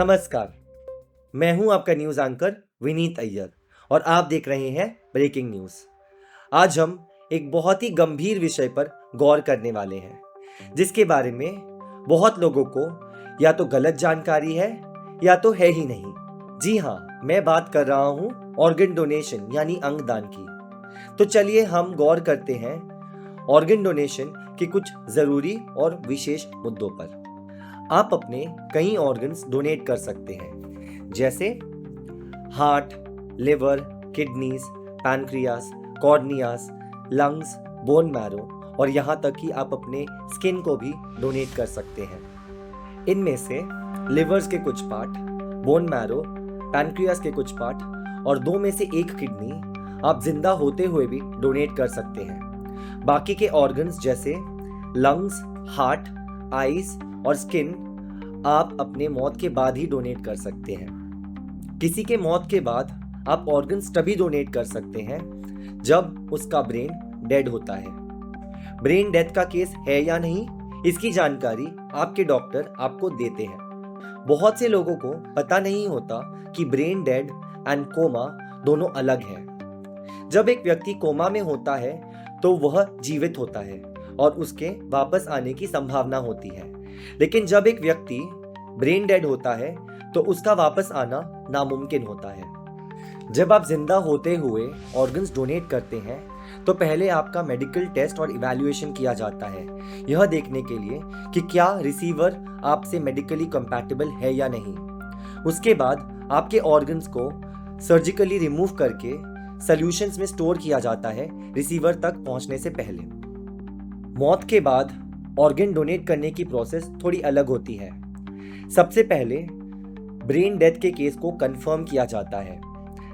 नमस्कार, मैं हूं आपका न्यूज़ एंकर विनीत अय्यर और आप देख रहे हैं ब्रेकिंग न्यूज़। आज हम एक बहुत ही गंभीर विषय पर गौर करने वाले हैं, जिसके बारे में बहुत लोगों को या तो गलत जानकारी है या तो है ही नहीं। जी हाँ, मैं बात कर रहा हूं ऑर्गन डोनेशन यानी अंगदान की। तो चलिए हम गौर करते हैं ऑर्गन डोनेशन के कुछ ज़रूरी और विशेष मुद्दों पर। आप अपने कई ऑर्गन्स डोनेट कर सकते हैं, जैसे heart, liver, kidneys, pancreas, corneas, lungs, bone marrow और यहाँ तक कि आप अपने स्किन को भी डोनेट कर सकते हैं। इनमें से लिवर्स के कुछ पार्ट, बोन मैरो, पैनक्रियास के कुछ पार्ट और 2 में से 1 किडनी आप जिंदा होते हुए भी डोनेट कर सकते हैं। बाकी के ऑर्गन्स जैसे लंग्स, हार्ट, आईज और स्किन आप अपने मौत के बाद ही डोनेट कर सकते हैं। किसी के मौत के बाद आप ऑर्गन्स तभी डोनेट कर सकते हैं जब उसका ब्रेन डेड होता है। ब्रेन डेथ का केस है या नहीं, इसकी जानकारी आपके डॉक्टर आपको देते हैं। बहुत से लोगों को पता नहीं होता कि ब्रेन डेड एंड कोमा दोनों अलग हैं। जब एक व्यक्ति कोमा में होता है तो वह जीवित होता है और उसके वापस आने की संभावना होती है, लेकिन जब एक व्यक्ति ब्रेन डेड होता है तो उसका वापस आना नामुमकिन होता है। जब आप जिंदा होते हुए ऑर्गन्स डोनेट करते हैं तो पहले आपका मेडिकल टेस्ट और इवैल्यूएशन किया जाता है, यह देखने के लिए कि क्या रिसीवर आपसे मेडिकली कंपैटिबल है या नहीं। उसके बाद आपके ऑर्गन्स को सर्जिकली रिमूव करके सॉल्यूशंस में स्टोर किया जाता है रिसीवर तक पहुंचने से पहले। मौत के बाद ऑर्गन डोनेट करने की प्रोसेस थोड़ी अलग होती है। सबसे पहले ब्रेन डेथ के केस को कंफर्म किया जाता है,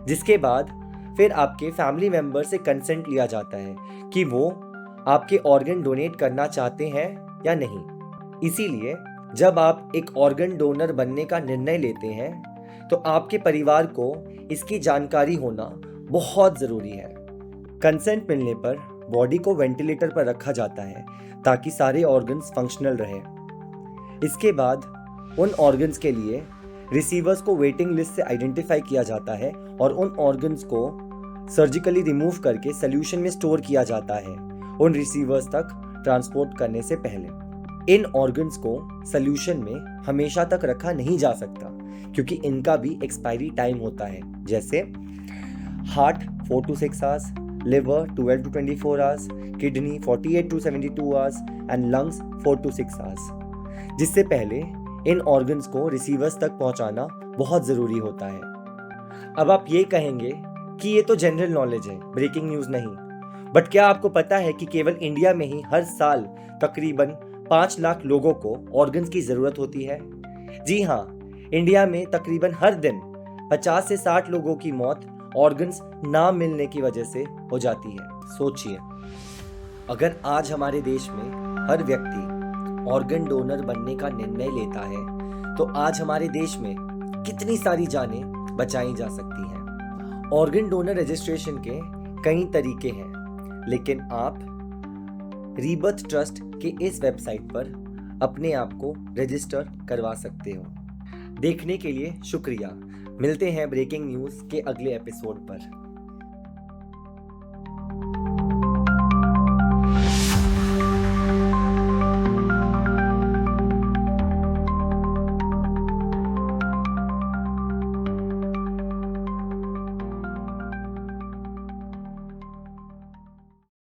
जिसके बाद फिर आपके फैमिली मेंबर से कंसेंट लिया जाता है कि वो आपके ऑर्गन डोनेट करना चाहते हैं या नहीं। इसीलिए जब आप एक ऑर्गन डोनर बनने का निर्णय लेते हैं तो आपके परिवार को इसकी जानकारी होना बहुत ज़रूरी है। कंसेंट मिलने पर बॉडी को वेंटिलेटर पर रखा जाता है ताकि सारे ऑर्गन्स फंक्शनल रहे। इसके बाद उन ऑर्गन्स के लिए रिसीवर्स को वेटिंग लिस्ट से आइडेंटिफाई किया जाता है और उन ऑर्गन्स को सर्जिकली रिमूव करके सॉल्यूशन में स्टोर किया जाता है उन रिसीवर्स तक ट्रांसपोर्ट करने से पहले। इन ऑर्गन्स को सॉल्यूशन में हमेशा तक रखा नहीं जा सकता क्योंकि इनका भी एक्सपायरी टाइम होता है, जैसे heart 4 to 6 hours, liver 12 to 24 hours, kidney 48 to 72 hours and lungs 4 to 6 hours. जिससे पहले इन ऑर्गन्स को रिसीवर्स तक पहुंचाना बहुत ज़रूरी होता है। अब आप ये कहेंगे कि ये तो जनरल नॉलेज है, ब्रेकिंग न्यूज़ नहीं। बट क्या आपको पता है कि केवल इंडिया में ही हर साल तकरीबन 5 लाख लोगों को ऑर्गन्स की ज़रूरत होती है? जी हाँ, इंडिया में तकरीबन हर दिन 50 से 60 लोगों की मौत ऑर्गन्स ना मिलने की वजह से हो जाती है। सोचिए, अगर आज हमारे देश में हर व्यक्ति ऑर्गन डोनर बनने का निर्णय लेता है तो आज हमारे देश में कितनी सारी जानें बचाई जा सकती हैं। ऑर्गन डोनर रजिस्ट्रेशन के कई तरीके हैं, लेकिन आप रीबर्थ ट्रस्ट के इस वेबसाइट पर अपने आप को रजिस्टर करवा सकते हो। देखने के लिए शुक्रिया। मिलते हैं ब्रेकिंग न्यूज़ के अगले एपिसोड पर।